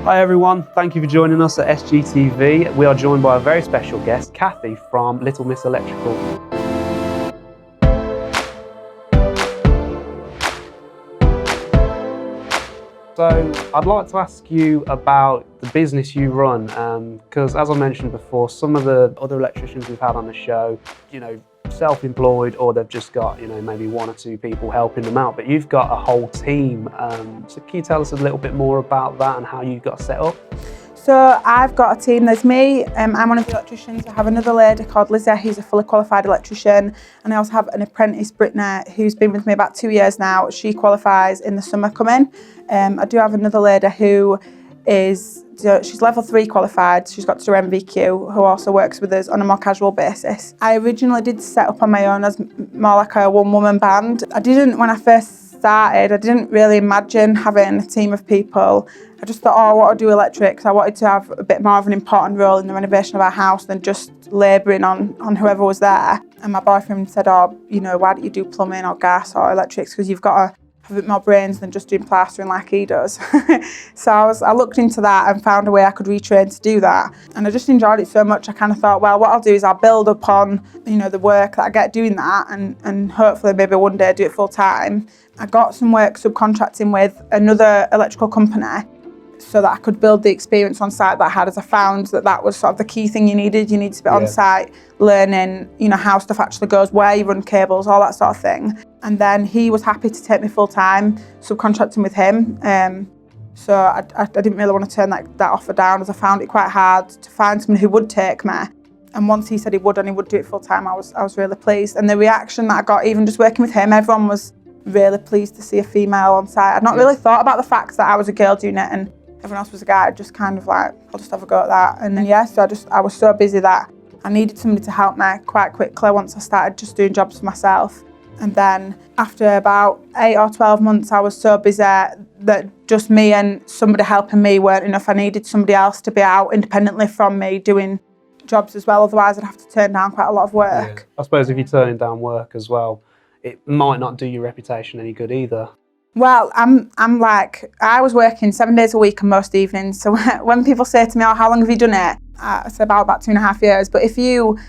Hi everyone, thank you for joining us at SGTV. We are joined by a very special guest, Cathy from Little Miss Electrical. So I'd like to ask you about the business you run, because as I mentioned before, some of the other electricians we've had on the show, self-employed, or they've just got, maybe one or two people helping them out, but you've got a whole team. So can you tell us a little bit more about that and how you got set up? So I've got a team. There's me, I'm one of the electricians. I have another lady called Lizzie, who's a fully qualified electrician, and I also have an apprentice, Brittany, who's been with me about 2 years now. She qualifies in the summer coming. I do have another lady who is, she's level 3 qualified. She's got to do MVQ, who also works with us on a more casual basis. I originally did set up on my own as more like a one-woman band. When I first started, I didn't really imagine having a team of people. I just thought, I want to do electrics. I wanted to have a bit more of an important role in the renovation of our house than just labouring on whoever was there. And my boyfriend said, why don't you do plumbing or gas or electrics, because you've got to have a bit more brains than just doing plastering like he does. So I looked into that and found a way I could retrain to do that. And I just enjoyed it so much, I kind of thought, well, what I'll do is I'll build upon, the work that I get doing that, and hopefully maybe one day do it full time. I got some work subcontracting with another electrical company so that I could build the experience on site that I had, as I found that was sort of the key thing you needed. You need to be on site learning, how stuff actually goes, where you run cables, all that sort of thing. And then he was happy to take me full time, subcontracting with him. So I didn't really want to turn that offer down, as I found it quite hard to find someone who would take me. And once he said he would, and he would do it full time, I was really pleased. And the reaction that I got, even just working with him, everyone was really pleased to see a female on site. I'd not really thought about the fact that I was a girl doing it and everyone else was a guy. Just kind of like, I'll just have a go at that. And then so I was so busy that I needed somebody to help me quite quickly once I started just doing jobs for myself. And then after about 8 or 12 months, I was so busy that just me and somebody helping me weren't enough. I needed somebody else to be out independently from me doing jobs as well. Otherwise, I'd have to turn down quite a lot of work. Yeah. I suppose if you're turning down work as well, it might not do your reputation any good either. Well, I was working 7 days a week and most evenings. So when people say to me, how long have you done it? I say about 2.5 years. But if you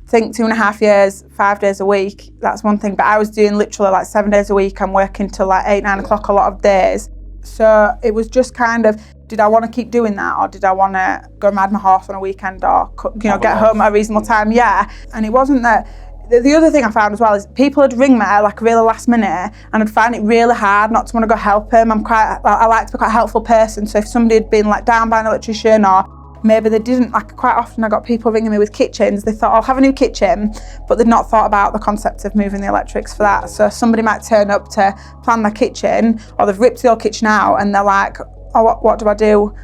think 2.5 years, 5 days a week, that's one thing. But I was doing literally 7 days a week. I'm working till 8, 9 o'clock a lot of days. So it was just kind of, did I want to keep doing that, or did I want to go and ride my horse on a weekend, or get home at a reasonable time? Yeah. And it wasn't that. The other thing I found as well is people would ring me really last minute, and I'd find it really hard not to want to go help them. I like to be quite a helpful person, so if somebody had been let down by an electrician, or maybe they didn't, quite often I got people ringing me with kitchens. They thought, I'll have a new kitchen, but they'd not thought about the concept of moving the electrics for that. So somebody might turn up to plan their kitchen, or they've ripped the old kitchen out and they're like, what do I do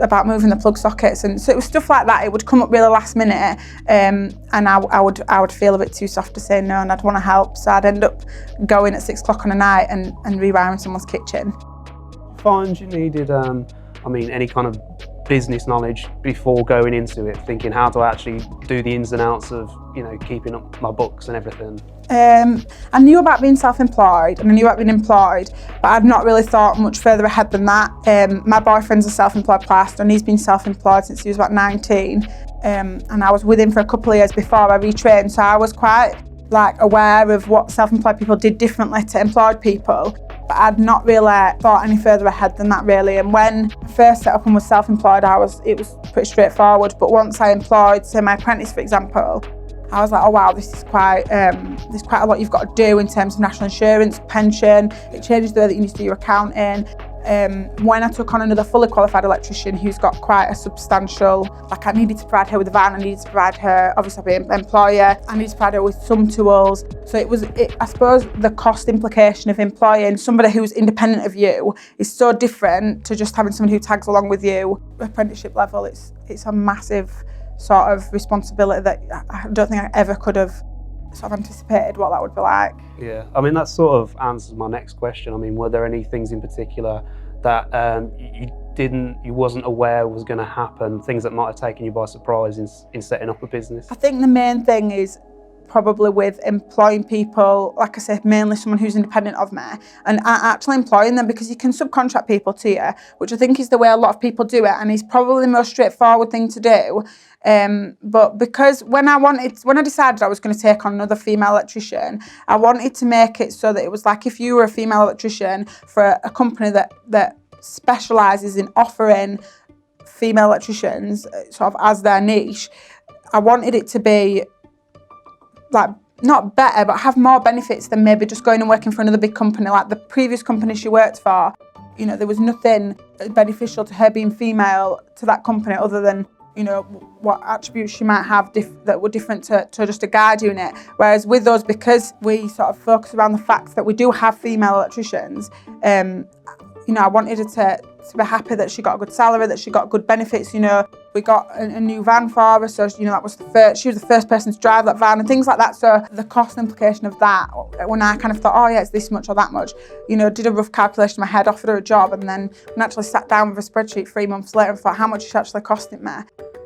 about moving the plug sockets? And so it was stuff like that. It would come up really last minute, and I would feel a bit too soft to say no, and I'd want to help. So I'd end up going at 6 o'clock on a night and rewiring someone's kitchen. Find you needed any kind of business knowledge before going into it, thinking how to actually do the ins and outs of keeping up my books and everything? I knew about being self-employed and I knew about being employed, but I'd not really thought much further ahead than that. My boyfriend's a self-employed plasterer, and he's been self-employed since he was about 19, and I was with him for a couple of years before I retrained, so I was quite aware of what self-employed people did differently to employed people, but I'd not really thought any further ahead than that really. And when I first set up and was self-employed, it was pretty straightforward, but once I employed, say, my apprentice, for example, I was like, oh wow, this is there's quite a lot you've got to do in terms of national insurance, pension. It changes the way that you need to do your accounting. When I took on another fully qualified electrician who's got quite a substantial, I needed to provide her with a van, I needed to provide her, obviously being an employer, I needed to provide her with some tools. So I suppose the cost implication of employing somebody who's independent of you is so different to just having someone who tags along with you. Apprenticeship level, it's a massive sort of responsibility that I don't think I ever could have sort of anticipated what that would be like. Yeah, that sort of answers my next question. Were there any things in particular that you wasn't aware was going to happen, things that might have taken you by surprise in setting up a business? I think the main thing is probably with employing people, like I said, mainly someone who's independent of me, and actually employing them, because you can subcontract people to you, which I think is the way a lot of people do it, and is probably the most straightforward thing to do. But because when I decided I was going to take on another female electrician, I wanted to make it so that it was like if you were a female electrician for a company that specialises in offering female electricians sort of as their niche, I wanted it to be like not better, but have more benefits than maybe just going and working for another big company. Like the previous company she worked for, you know, there was nothing beneficial to her being female to that company other than, you know, what attributes she might have that were different to just a guy doing it. Whereas with us, because we sort of focus around the fact that we do have female electricians, you know, I wanted her to be happy that she got a good salary, that she got good benefits. You know, we got a new van for her, so you know that was she was the first person to drive that van and things like that. So the cost implication of that, when I kind of thought, oh yeah, it's this much or that much, you know, did a rough calculation in my head, offered her a job, and then when I actually sat down with a spreadsheet 3 months later and thought how much it's actually costing me,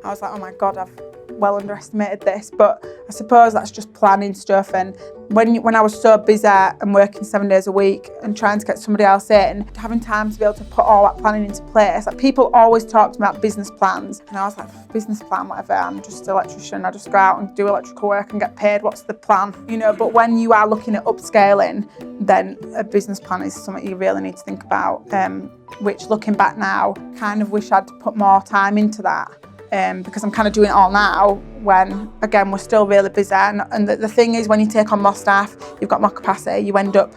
I was like, oh my God, I've well underestimated this. But I suppose that's just planning stuff. And when I was so busy and working 7 days a week and trying to get somebody else in, having time to be able to put all that planning into place. Like people always talk to me about business plans, and I was like, business plan, whatever, I'm just an electrician, I just go out and do electrical work and get paid, what's the plan? You know, but when you are looking at upscaling, then a business plan is something you really need to think about, which looking back now, kind of wish I'd put more time into that. Because I'm kind of doing it all now when, again, we're still really busy. And the thing is, when you take on more staff, you've got more capacity, you end up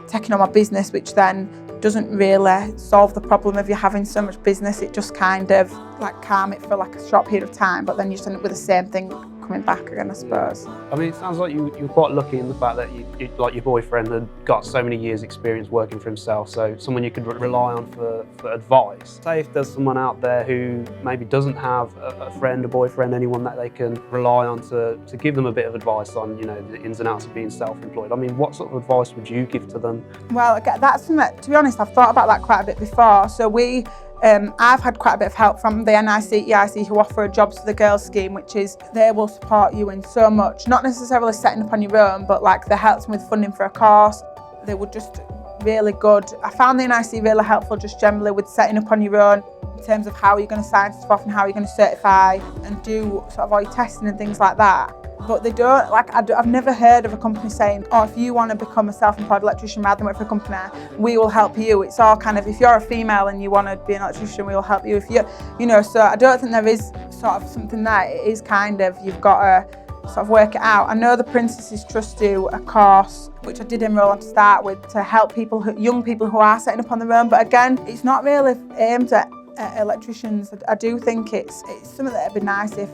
taking on more business, which then doesn't really solve the problem of you having so much business. It just kind of like calm it for like a short period of time, but then you just end up with the same thing coming back again, I suppose. I mean, it sounds like you're quite lucky in the fact that like your boyfriend had got so many years experience working for himself, so someone you could rely on for advice. Say if there's someone out there who maybe doesn't have a friend, a boyfriend, anyone that they can rely on to give them a bit of advice on, you know, the ins and outs of being self-employed. I mean, what sort of advice would you give to them? Well, that's something that, to be honest, I've thought about that quite a bit before. So I've had quite a bit of help from the NIC, EIC, who offer a Jobs for the Girls scheme, which is they will support you in so much, not necessarily setting up on your own, but like they helped me with funding for a course. They were just really good. I found the NIC really helpful just generally with setting up on your own in terms of how you're going to sign stuff off and how you're going to certify and do sort of all your testing and things like that. But they don't, like, I've never heard of a company saying, oh, if you want to become a self-employed electrician rather than work for a company, we will help you. It's all kind of, if you're a female and you want to be an electrician, we will help you. If you know, so I don't think there is sort of something that it is kind of, you've got to sort of work it out. I know the Princesses Trust do a course, which I did enrol on to start with, to help young people who are setting up on their own. But again, it's not really aimed at electricians. I do think it's something that would be nice if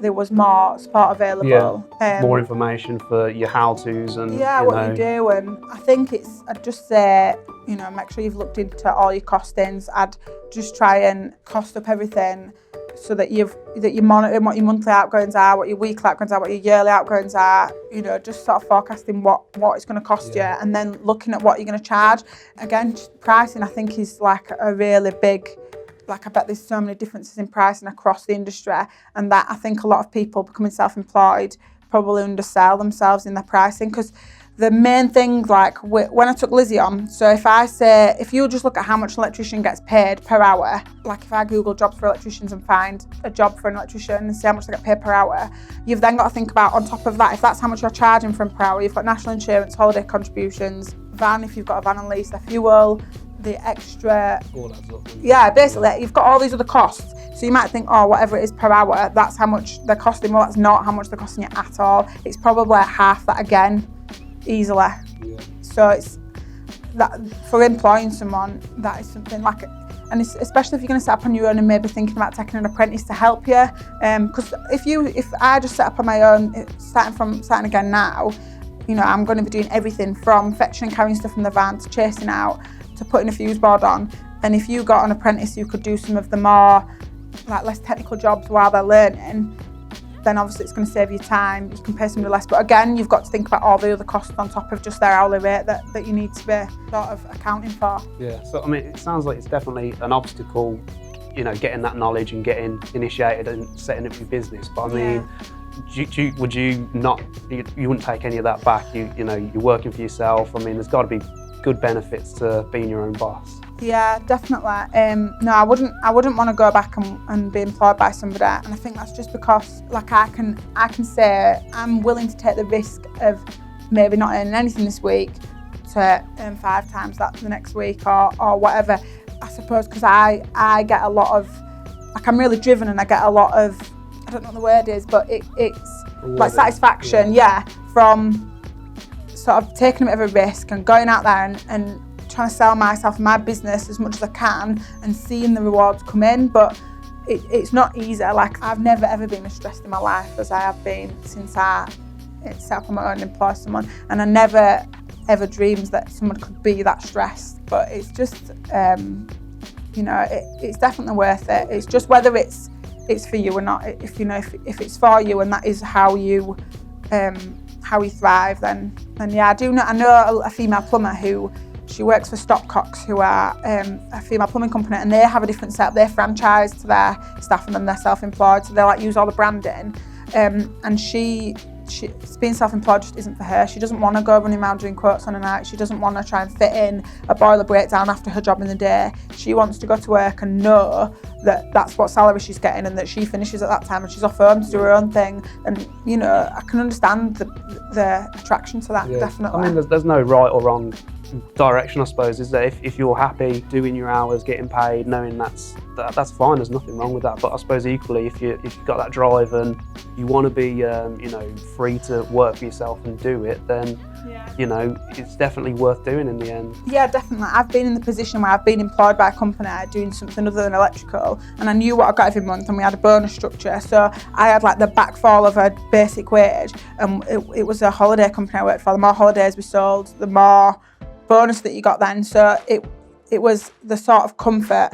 there was more support available. Yeah, more information for your how-tos and what you do. And I think I'd just say, you know, make sure you've looked into all your costings. I'd just try and cost up everything so that you're monitoring what your monthly outgoings are, what your weekly outgoings are, what your yearly outgoings are. You know, just sort of forecasting what it's going to cost you, and then looking at what you're going to charge. Again, pricing I think is like a really big. Like I bet there's so many differences in pricing across the industry, and that I think a lot of people becoming self-employed probably undersell themselves in their pricing, because the main thing, like when I took Lizzie on, so if you just look at how much an electrician gets paid per hour, like if I Google jobs for electricians and find a job for an electrician and see how much they get paid per hour, you've then got to think about on top of that, if that's how much you're charging for them per hour, you've got national insurance, holiday contributions, van if you've got a van and lease, the fuel, the extra, basically you've got all these other costs. So you might think, oh, whatever it is per hour, that's how much they're costing. Well, that's not how much they're costing you at all. It's probably half that again, easily. Yeah. So it's that for employing someone, that is something like, and it's, especially if you're going to set up on your own and maybe thinking about taking an apprentice to help you. Because if I just set up on my own, starting again now, you know, I'm going to be doing everything from fetching and carrying stuff from the van to chasing out, to putting a fuse board on. And if you got an apprentice who could do some of the more like less technical jobs while they're learning, then obviously it's going to save you time, you can pay somebody less. But again, you've got to think about all the other costs on top of just their hourly rate that you need to be sort of accounting for. Yeah, so I mean, it sounds like it's definitely an obstacle, you know, getting that knowledge and getting initiated and setting up your business. But I mean, would you not? You wouldn't take any of that back. You know, you're working for yourself. I mean, there's got to be good benefits to being your own boss. Yeah, definitely. No, I wouldn't want to go back and be employed by somebody. And I think that's just because, like, I can say I'm willing to take the risk of maybe not earning anything this week to earn 5 times that the next week or whatever. I suppose because I get a lot of, like, I'm really driven and I get a lot of, I don't know what the word is, but it's like satisfaction, yeah, from sort of taking a bit of a risk and going out there and trying to sell myself and my business as much as I can and seeing the rewards come in. But it's not easy. Like, I've never ever been as stressed in my life as I have been since I set up on my own and employ someone, and I never ever dreamed that someone could be that stressed. But it's just you know, it's definitely worth it. It's just whether it's for you or not. If you know, if it's for you and that is how you thrive, then yeah. I know a female plumber who, she works for Stopcocks, who are a female plumbing company, and they have a different setup. They franchise to their staff and then they're self-employed, so they like use all the branding. And she being self-employed just isn't for her. She doesn't want to go running around doing quotes on a night. She doesn't want to try and fit in a boiler breakdown after her job in the day. She wants to go to work and know that that's what salary she's getting and that she finishes at that time and she's off home to do her own thing. And, you know, I can understand the attraction to that, definitely. I mean, there's no right or wrong direction, I suppose, is that if you're happy doing your hours, getting paid, knowing that's fine, there's nothing wrong with that. But I suppose equally, if you've got that drive and you want to be you know, free to work for yourself and do it, then you know, it's definitely worth doing in the end. Yeah, definitely. I've been in the position where I've been employed by a company doing something other than electrical, and I knew what I got every month, and we had a bonus structure. So I had like the backfall of a basic wage, and it was a holiday company I worked for. The more holidays we sold, the more bonus that you got then. So it was the sort of comfort,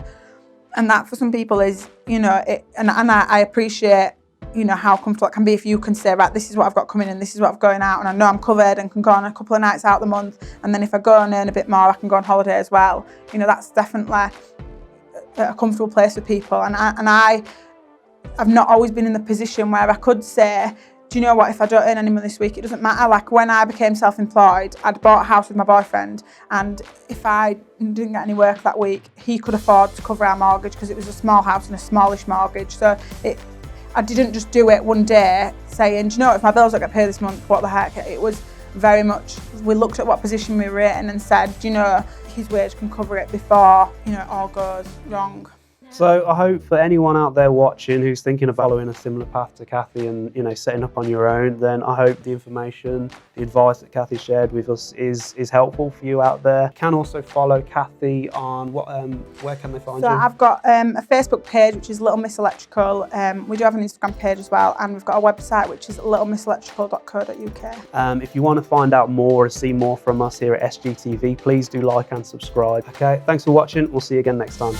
and that for some people is, you know, and I appreciate, you know, how comfortable it can be if you can say, right, this is what I've got coming in, this is what I've going out, and I know I'm covered and can go on a couple of nights out the month, and then if I go and earn a bit more, I can go on holiday as well. You know, that's definitely a comfortable place for people. And I've not always been in the position where I could say, do you know what, if I don't earn any money this week, it doesn't matter. Like, when I became self-employed, I'd bought a house with my boyfriend, and if I didn't get any work that week, he could afford to cover our mortgage because it was a small house and a smallish mortgage. So I didn't just do it one day saying, do you know what, if my bills don't get paid this month, what the heck? It was very much, we looked at what position we were in and said, do you know, his wage can cover it before, you know, it all goes wrong. So I hope for anyone out there watching who's thinking of following a similar path to Cathy and, you know, setting up on your own, then I hope the information, the advice that Cathy shared with us is helpful for you out there. You can also follow Cathy on where can they find you? So I've got a Facebook page, which is Little Miss Electrical. We do have an Instagram page as well, and we've got a website, which is littlemisselectrical.co.uk. If you want to find out more or see more from us here at SGTV, please do like and subscribe. Okay, thanks for watching. We'll see you again next time.